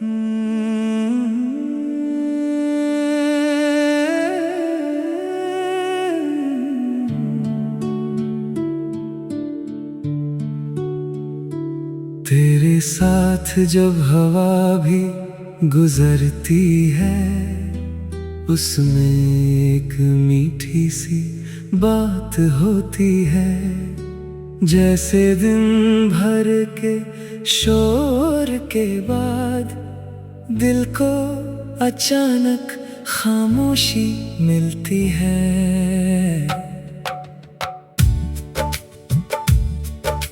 तेरे साथ जब हवा भी गुजरती है, उसमें एक मीठी सी बात होती है। जैसे दिन भर के शोर के बाद दिल को अचानक खामोशी मिलती है।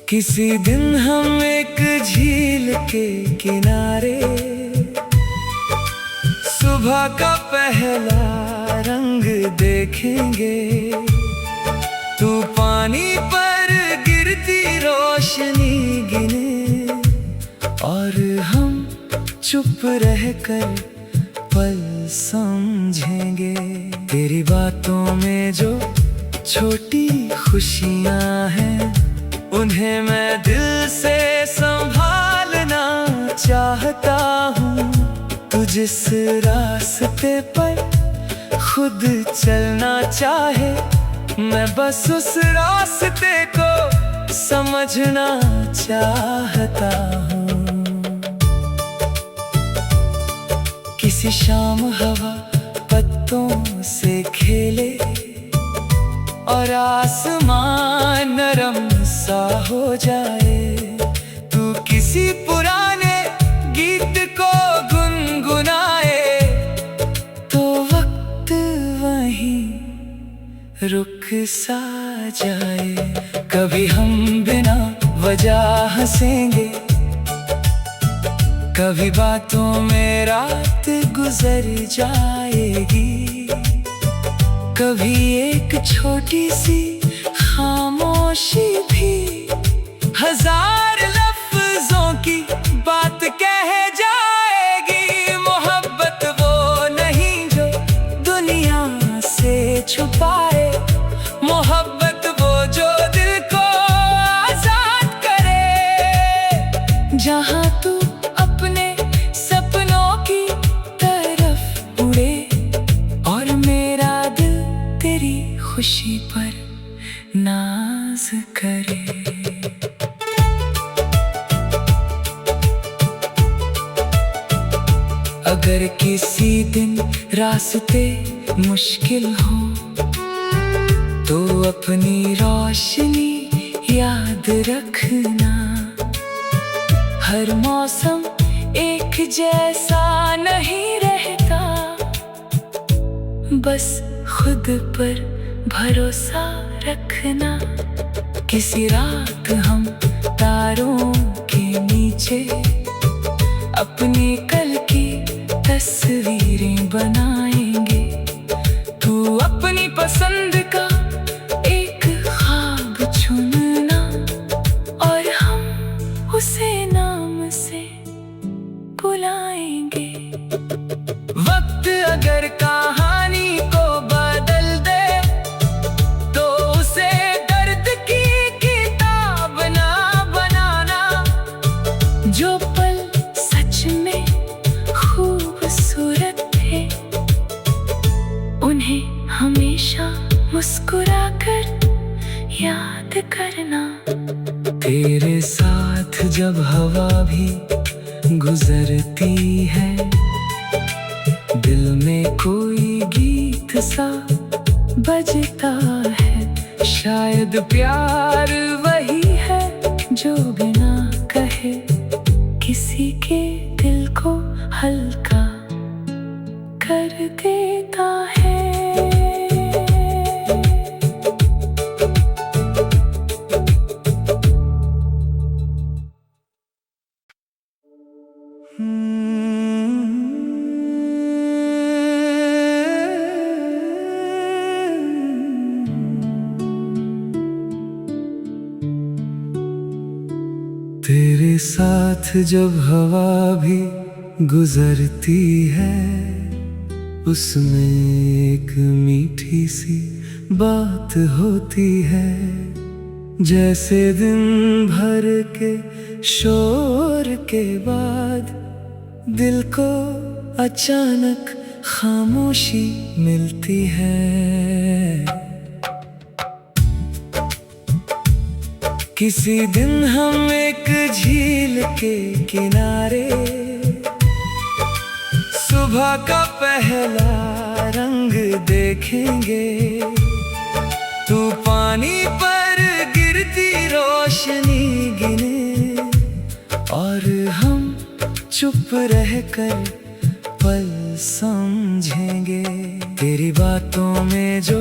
किसी दिन हम एक झील के किनारे सुबह का पहला रंग देखेंगे। तू पानी पर गिरती रोशनी गिने और हम चुप रहकर पल समझेंगे। तेरी बातों में जो छोटी खुशियां हैं, उन्हें मैं दिल से संभालना चाहता हूँ। तू जिस रास्ते पर खुद चलना चाहे, मैं बस उस रास्ते को समझना चाहता हूँ। किसी शाम हवा पत्तों से खेले और आसमान नरम सा हो जाए। तू किसी पुराने गीत को गुनगुनाए तो वक्त वहीं रुक सा जाए। कभी हम बिना वजह हंसेंगे, कभी बातों में रात गुजर जाएगी। कभी एक छोटी सी खामोशी भी हजार लफ्जों की बात कह जाएगी। मोहब्बत वो नहीं जो दुनिया से छुपाए, मोहब्बत वो जो दिल को आजाद करे। जहाँ तू अपने सपनों की तरफ उड़े और मेरा दिल तेरी खुशी पर नाज करे। अगर किसी दिन रास्ते मुश्किल हो, तो अपनी रोशनी याद रखना। हर मौसम एक जैसा नहीं रहता, बस खुद पर भरोसा रखना। किसी रात हम तारों के नीचे अपनी कल की तस्वीरें बनाएंगे। तू अपनी पसंद का एक ख्वाब चुनना और हम उसे नाम से बुलाएंगे। वक्त अगर कहानी को बदल दे, तो उसे दर्द की किताब ना बनाना। जो पल सच में खूबसूरत थे, उन्हें हमेशा मुस्कुराकर याद करना। तेरे साथ जब हवा भी गुजरती है, दिल में कोई गीत सा बजता है। शायद प्यार वही है जो बिना कहे किसी के दिल को हल्का कर देता है। तेरे साथ जब हवा भी गुजरती है, उसमें एक मीठी सी बात होती है। जैसे दिन भर के शोर के बाद दिल को अचानक खामोशी मिलती है। किसी दिन हम एक झील के किनारे सुबह का पहला रंग देखेंगे। तू पानी पर गिरती रोशनी गिने और हम चुप रहकर पल समझेंगे। तेरी बातों में जो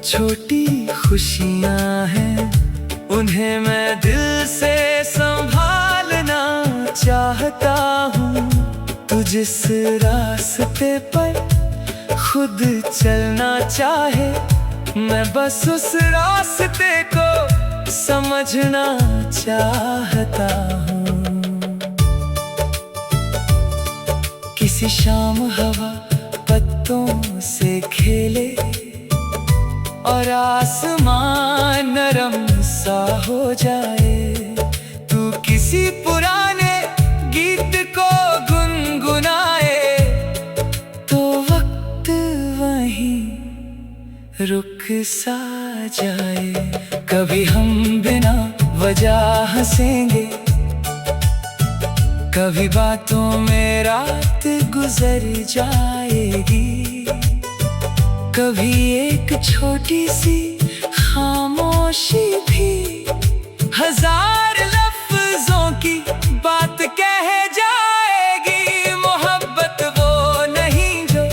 छोटी खुशियां हैं उन्हें मैं दिल से संभालना चाहता हूँ। तू जिस रास्ते पर खुद चलना चाहे मैं बस उस रास्ते को समझना चाहता हूँ। किसी शाम हवा पत्तों से खेले और आसमान नरम सा हो जाए। तू किसी पुराने गीत को गुनगुनाए तो वक्त वहीं रुक सा जाए। कभी हम बिना वजह हंसेंगे, कभी बातों में रात गुजर जाएगी। कभी एक छोटी सी खामोशी भी हजार लफ्जों की बात कह जाएगी। मोहब्बत वो नहीं जो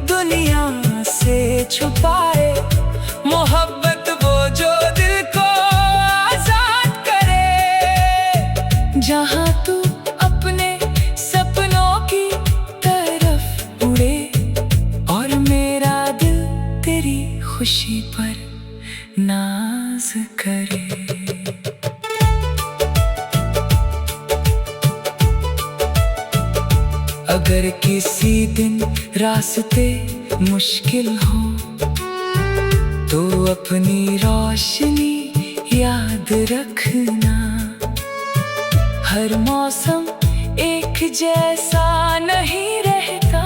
दुनिया से छुपाए, मोहब्बत वो जो दिल को आजाद करे। जहाँ तू अपने सपनों की तरफ उड़े और मेरा दिल तेरी खुशी पर नाज करे। अगर किसी दिन रास्ते मुश्किल हो तो अपनी रोशनी याद रखना। हर मौसम एक जैसा नहीं रहता,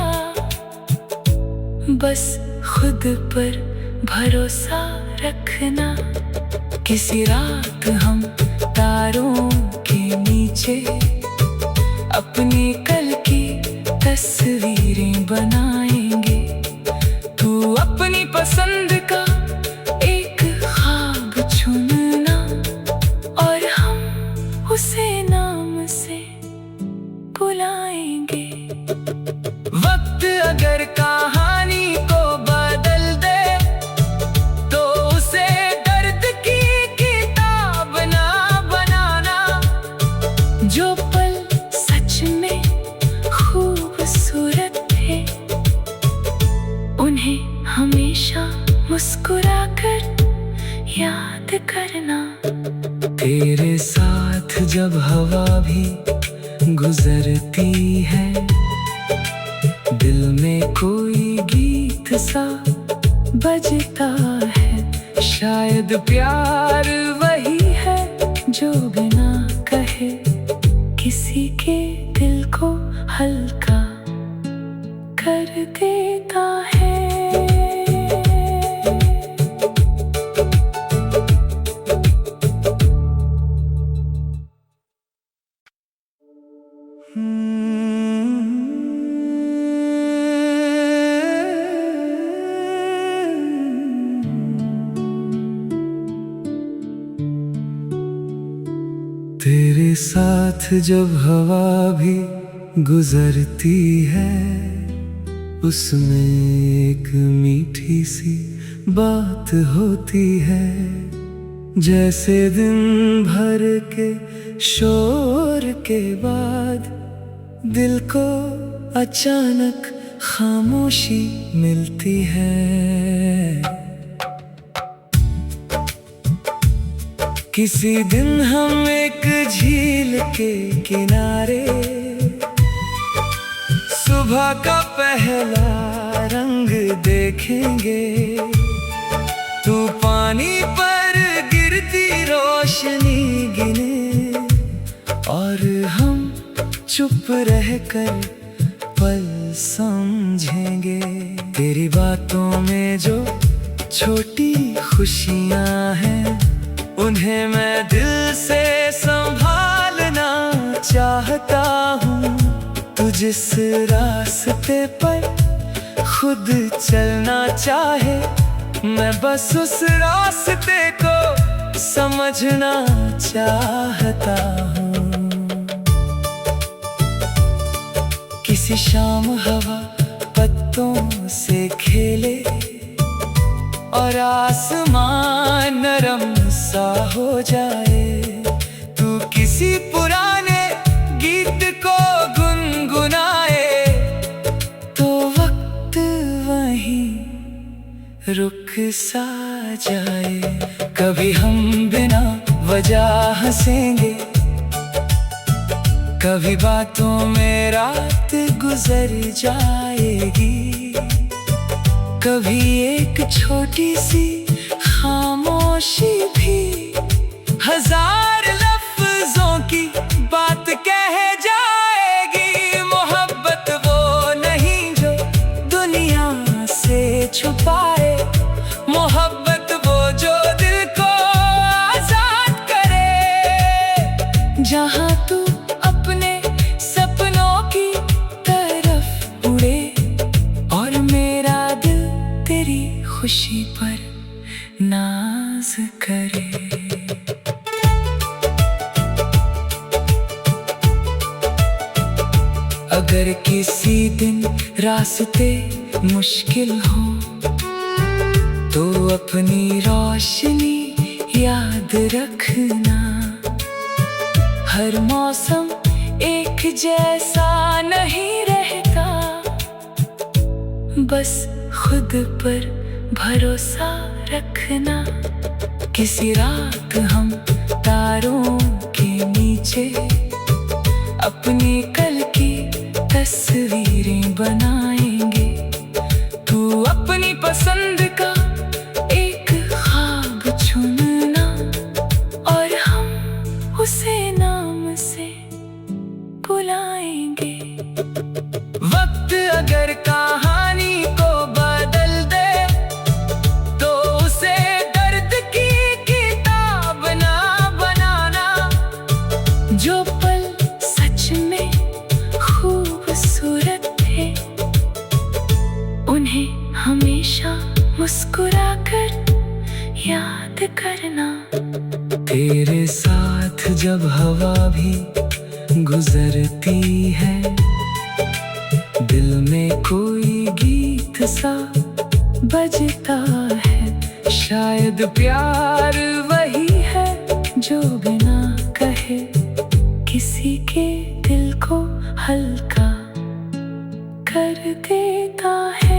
बस खुद पर भरोसा रखना। किसी रात हम तारों के नीचे अपनी कल की तस्वीरें बनाएंगे। तू अपनी पसंद का एक ख्वाब चुनना और हम उसे नाम से बुलाएंगे। वक्त अगर कहानी को बदल दे तो उसे दर्द की किताब ना बनाना। जो पल सच में खूबसूरत थे उन्हें हमेशा मुस्कुराकर याद करना। तेरे साथ जब हवा भी गुजरती है, दिल में कोई गीत सा बजता है। शायद प्यार वही है जो बिना कहे किसी के दिल को हल्का कर देता है। तेरे साथ जब हवा भी गुजरती है, उसमें एक मीठी सी बात होती है। जैसे दिन भर के शोर के बाद दिल को अचानक खामोशी मिलती है। किसी दिन हम एक झील के किनारे सुबह का पहला रंग देखेंगे। तू पानी पर गिरती रोशनी गिने और हम चुप रहकर पल समझेंगे। तेरी बातों में जो छोटी खुशियां हैं, उन्हें मैं दिल से संभालना चाहता हूँ। तू जिस रास्ते पर खुद चलना चाहे, मैं बस उस रास्ते को समझना चाहता हूँ। किसी शाम हवा पत्तों से खेले और आसमान नरम सा हो जाए। तू किसी पुराने गीत को गुनगुनाए तो वक्त वहीं रुक सा जाए। कभी हम बिना वजह हंसेंगे, कभी बातों में रात गुजर जाएगी। कभी एक छोटी सी खामोशी भी हजार लफ्जों की बात कह जाएगी। मोहब्बत वो नहीं जो दुनिया से छुपाए, मोहब्बत वो जो दिल को आजाद करे। जहाँ तू अपने सपनों की तरफ उड़े और मेरा दिल तेरी खुशी पर नाज करे। अगर किसी दिन रास्ते मुश्किल हो तो अपनी रोशनी याद रखना। हर मौसम एक जैसा नहीं रहता, बस खुद पर भरोसा रखना। किसी रात हम तारों के नीचे अपनी कल की तस्वीरें बनाएंगे। तू अपनी पसंद का एक ख्वाब चुनना और हम उसे नाम से बुलाएंगे। वक्त अगर कहानी को बदल दे तो उसे दर्द की किताब ना बनाना। जो पल सच में खूबसूरत थे, उन्हें हमेशा मुस्कुराकर याद करना। तेरे साथ जब हवा भी गुजरती है, दिल में कोई गीत सा बजता है। शायद प्यार वही है जो बिना कहे किसी के दिल को हल्का कर देता है।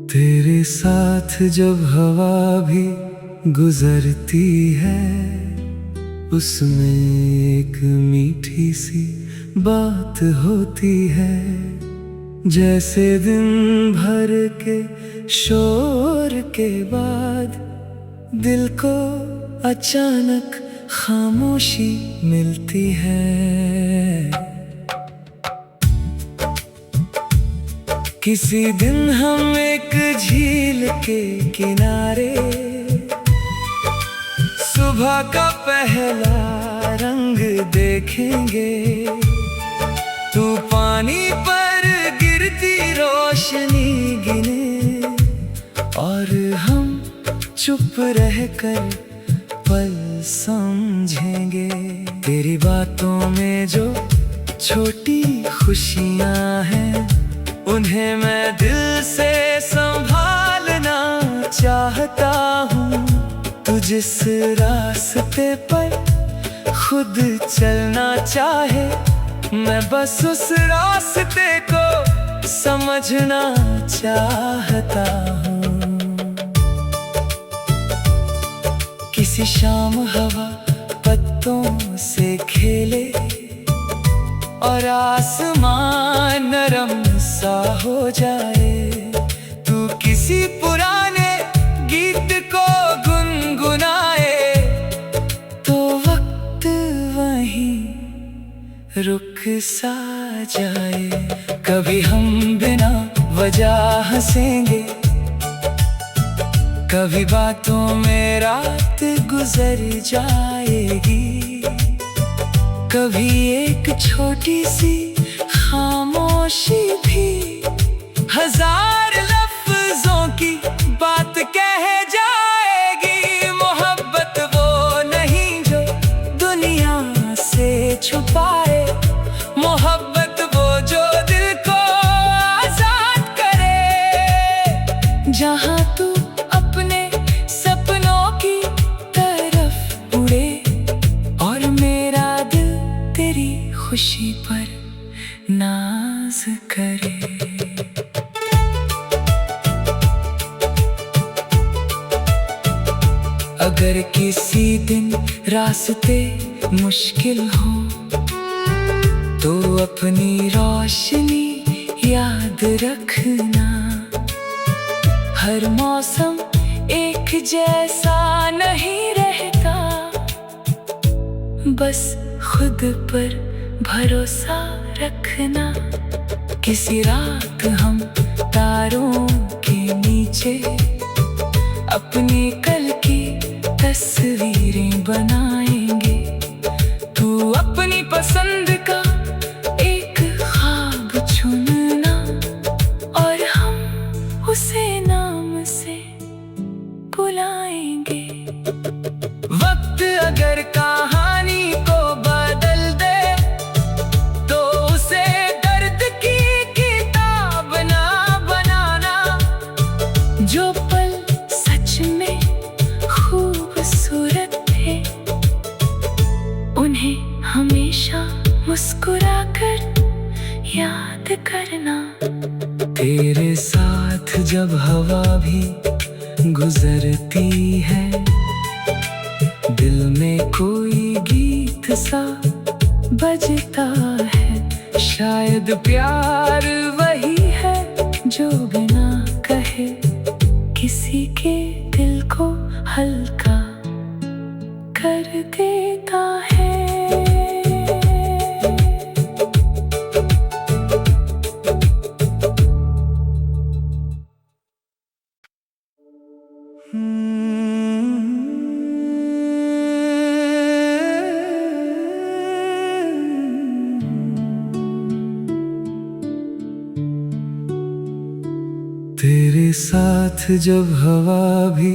तेरे साथ जब हवा भी गुजरती है, उसमें एक मीठी सी बात होती है। जैसे दिन भर के शोर के बाद दिल को अचानक खामोशी मिलती है। किसी दिन हम एक झील के किनारे सुबह का पहला रंग देखेंगे। तू पानी पर गिरती रोशनी गिने और हम चुप रहकर पल समझेंगे। तेरी बातों में जो छोटी खुशियां हैं, उन्हें मैं दिल से संभालना चाहता हूँ। तू जिस रास्ते पर खुद चलना चाहे, मैं बस उस रास्ते को समझना चाहता हूँ। किसी शाम हवा पत्तों से खेले और आसमान नरम सा हो जाए। तू किसी पुराने गीत को गुनगुनाए तो वक्त वहीं रुक सा जाए। कभी हम बिना वजह हंसेंगे, कभी बातों में रात गुजर जाएगी, कभी एक छोटी सी खामोशी भी हजार लफ्जों की बात कह जाएगी। मोहब्बत वो नहीं जो दुनिया से छुपाए, मोहब्बत वो जो दिल को आजाद करे। जहाँ तू अपने सपनों की तरफ उड़े और मेरा दिल तेरी खुशी पर नाज करे। अगर किसी दिन रास्ते मुश्किल हो तो अपनी रोशनी याद रखना। हर मौसम एक जैसा नहीं रहता, बस खुद पर भरोसा रखना। किसी रात हम तारों के नीचे अपनी कल की तस्वीरें बनाएंगे। तू अपनी पसंद का एक ख्वाब चुनना और हम उसे नाम से बुलाएंगे। वक्त अगर कहानी को बदल दे तो उसे दर्द की किताब ना बनाना। जो पल सच में खूबसूरत थे उन्हें हमेशा मुस्कुराकर याद करना। तेरे साथ जब हवा भी गुजरती है, दिल में कोई गीत सा बजता है। शायद प्यार वही है जो बिना कहे किसी के दिल को हल्का कर देता है। तेरे साथ जब हवा भी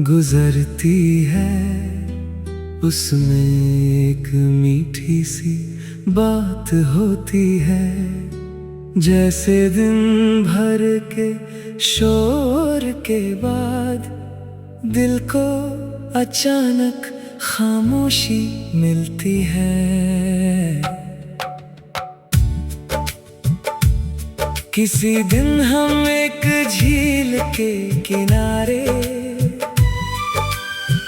गुजरती है, उसमें एक मीठी सी बात होती है। जैसे दिन भर के शोर के बाद दिल को अचानक खामोशी मिलती है। किसी दिन हम एक झील के किनारे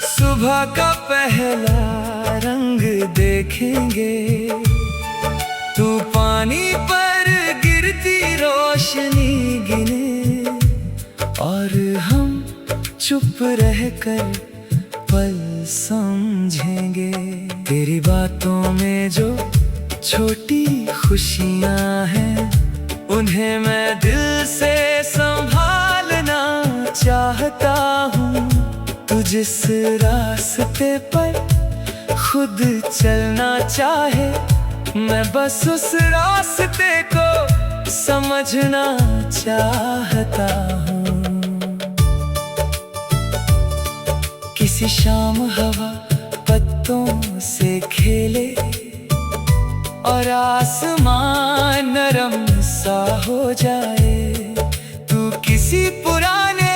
सुबह का पहला रंग देखेंगे। तू पानी पर गिरती रोशनी गिने और हम चुप रहकर पल समझेंगे। तेरी बातों में जो छोटी खुशियां हैं उन्हें मैं दिल से संभालना चाहता हूँ। तू जिस रास्ते पर खुद चलना चाहे, मैं बस उस रास्ते को समझना चाहता हूँ। किसी शाम हवा पत्तों से खेले और आसमान नरम सा हो जाए। तू किसी पुराने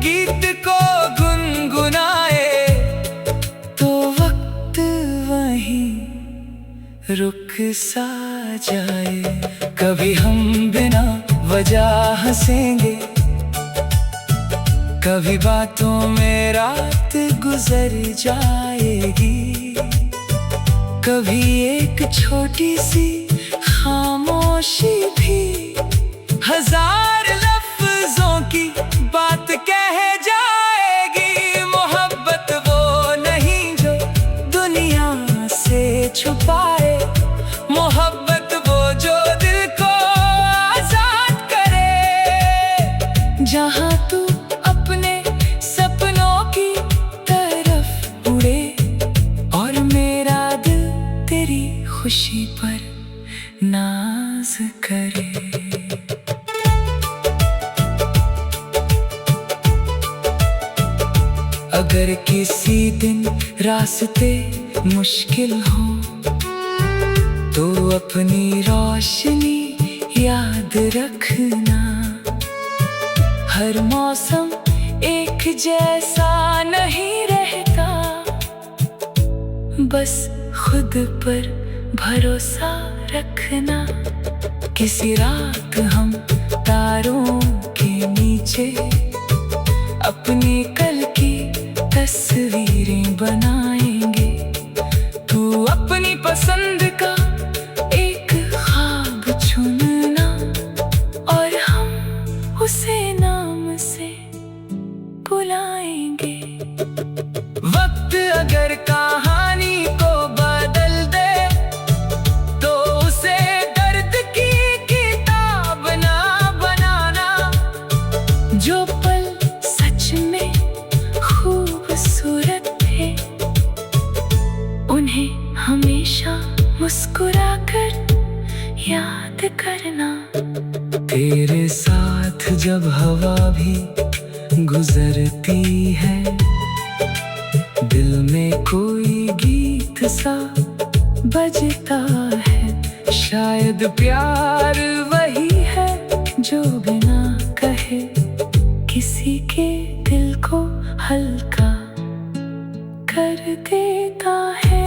गीत को गुनगुनाए तो वक्त वहीं रुक सा जाए। कभी हम बिना वजह हंसेंगे, कभी बातों में रात गुजर जाएगी, कभी एक छोटी सी खामोशी भी हजार लफ्जों की बात कह जाएगी। मोहब्बत वो नहीं जो दुनिया से छुपाए, मोहब्बत वो जो दिल को आजाद करे। जहाँ तू अपने सपनों की तरफ उड़े और मेरा दिल तेरी खुशी पर नाज करे। अगर किसी दिन रास्ते मुश्किल हो तो अपनी रोशनी याद रखना। हर मौसम एक जैसा नहीं रहता, बस खुद पर भरोसा रखना। किसी रात हम तारों के नीचे अपनी कल की तस्वीरें बनाएंगे। तू अपनी पसंद का एक ख्वाब चुनना और हम उसे नाम से बुलाएंगे। वक्त अगर कहानी को बदल दे तो उसे दर्द की किताब ना बनाना। जो पल सच में खूबसूरत थे उन्हें हमेशा मुस्कुराकर याद करना। तेरे साथ जब हवा भी गुजरती है, दिल में कोई गीत सा बजता है। शायद प्यार वही है जो बिना कहे किसी के दिल को हल्का कर देता है।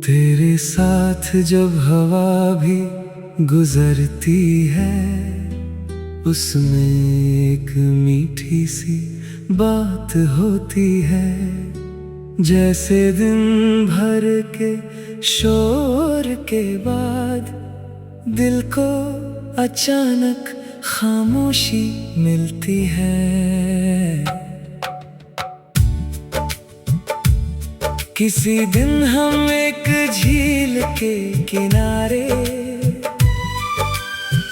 तेरे साथ जब हवा भी गुजरती है, उसमें एक मीठी सी बात होती है। जैसे दिन भर के शोर के बाद दिल को अचानक खामोशी मिलती है। किसी दिन हम एक झील के किनारे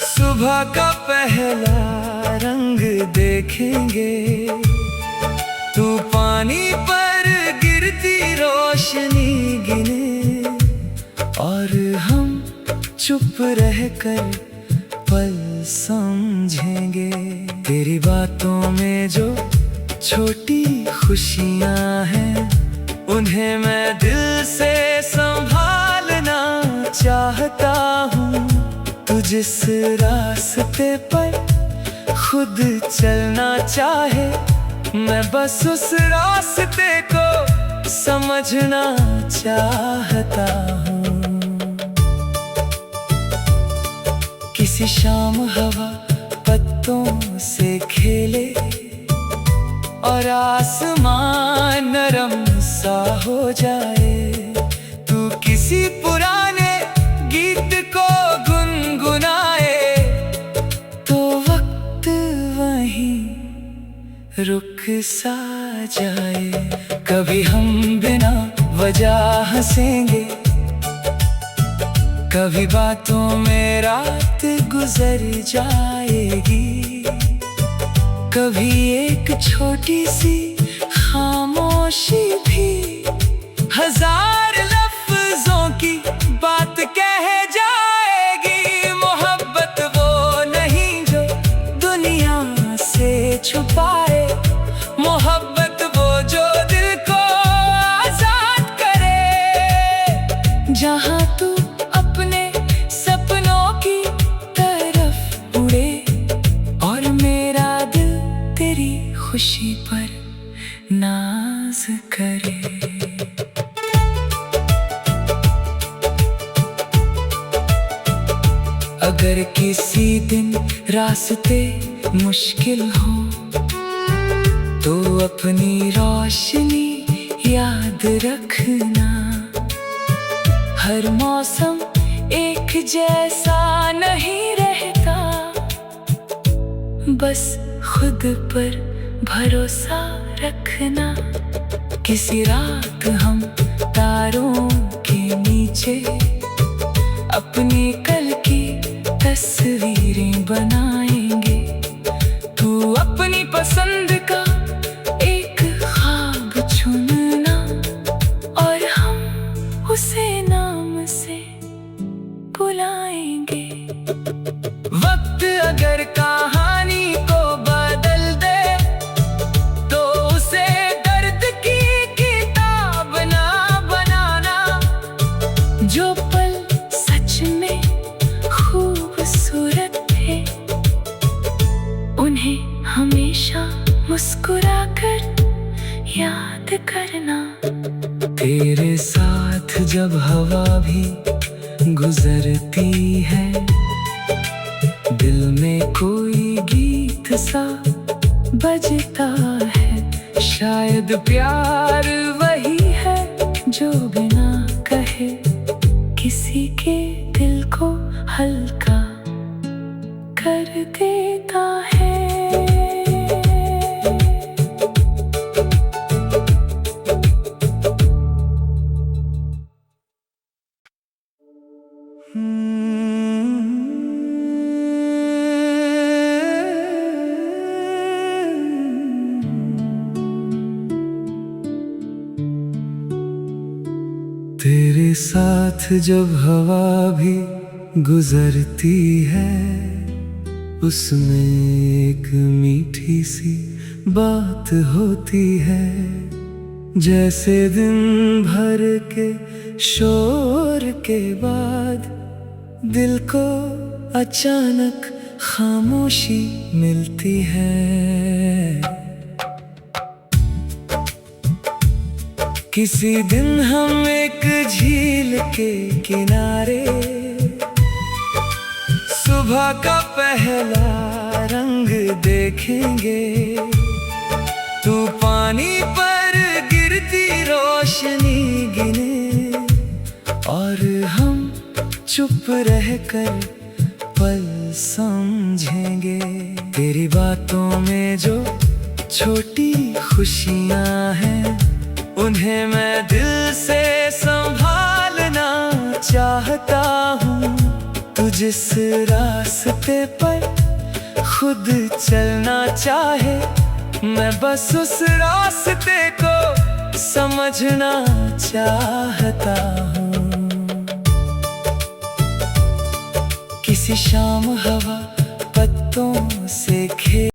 सुबह का पहला रंग देखेंगे। तू पानी पर गिरती रोशनी गिने और हम चुप रहकर पल समझेंगे। तेरी बातों में जो छोटी खुशियां हैं उन्हें मैं दिल से संभालना चाहता हूँ। तू जिस रास्ते पर खुद चलना चाहे, मैं बस उस रास्ते को समझना चाहता हूँ। किसी शाम हवा पत्तों से खेले और आसमान नरम सा हो जाए। तू किसी पुराने गीत को गुनगुनाए तो वक्त वहीं रुक सा जाए। कभी हम बिना वजह हंसेंगे, कभी बातों में रात गुजर जाएगी, कभी एक छोटी सी खामोशी भी हजार लफ्जों की बात कह जाएगी। मोहब्बत वो नहीं जो दुनिया से छुपाए, मोहब्बत वो जो दिल को आजाद करे। जहाँ तू अपने सब खुशी पर नाज करे। अगर किसी दिन रास्ते मुश्किल हो तो अपनी रोशनी याद रखना। हर मौसम एक जैसा नहीं रहता, बस खुद पर भरोसा रखना। किसी रात हम तारों के नीचे अपनी कल की तस्वीरें बनाएंगे। तू अपनी पसंद का एक ख्वाब चुनना और हम उसे नाम से बुलाएंगे। वक्त अगर कहानी को बदल दे तो उसे दर्द की किताब ना बनाना। जो पल सच में खूबसूरत थे उन्हें हमेशा मुस्कुराकर याद करना। तेरे साथ जब हवा भी गुजरती है, दिल में कोई गीत सा बजता है। शायद प्यार वही है जो बिना कहे किसी के दिल को हल्का कर देता है। तेरे साथ जब हवा भी गुजरती है, उसमें एक मीठी सी बात होती है। जैसे दिन भर के शोर के बाद दिल को अचानक खामोशी मिलती है। किसी दिन हम एक झील के किनारे सुबह का पहला रंग देखेंगे। तू पानी पर गिरती रोशनी गिने और हम चुप रहकर पल समझेंगे। तेरी बातों में जो छोटी खुशियां हैं उन्हें मैं दिल से संभालना चाहता हूँ। तू जिस रास्ते पर खुद चलना चाहे, मैं बस उस रास्ते को समझना चाहता हूँ। किसी शाम हवा